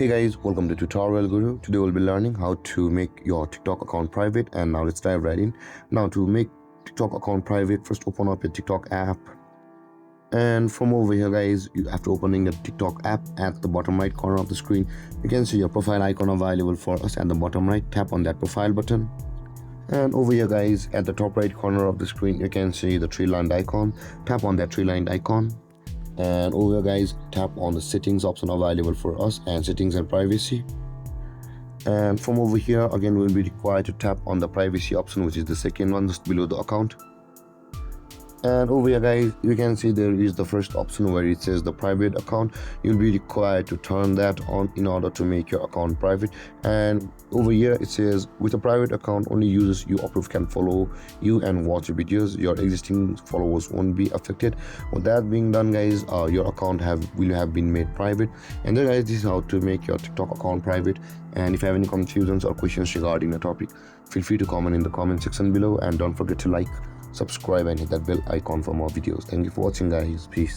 Hey guys, welcome to Tutorial Guru. Today we'll be learning how to make your TikTok account private, and now let's dive right in. Now to make TikTok account private, first open up your TikTok app, and from over here guys, you have to opening the TikTok app. At the bottom right corner of the screen, you can see your profile icon available for us. At the bottom right, tap on that profile button. And over here guys, at the top right corner of the screen, you can see the three-lined icon. Tap on that three-lined icon. And over here guys, tap on the settings option available for us, and settings and privacy. And from over here again, we'll be required to tap on the privacy option, which is the second one just below the account. And over here guys, you can see there is the first option where it says the private account. You'll be required to turn that on in order to make your account private. And over here it says with a private account, only users you approve can follow you and watch your videos. Your existing followers won't be affected. With that being done guys, your account will have been made private. And then guys, this is how to make your TikTok account private. And if you have any confusions or questions regarding the topic, feel free to comment in the comment section below, and don't forget to like, subscribe and hit that bell icon for more videos. Thank you for watching guys. Peace.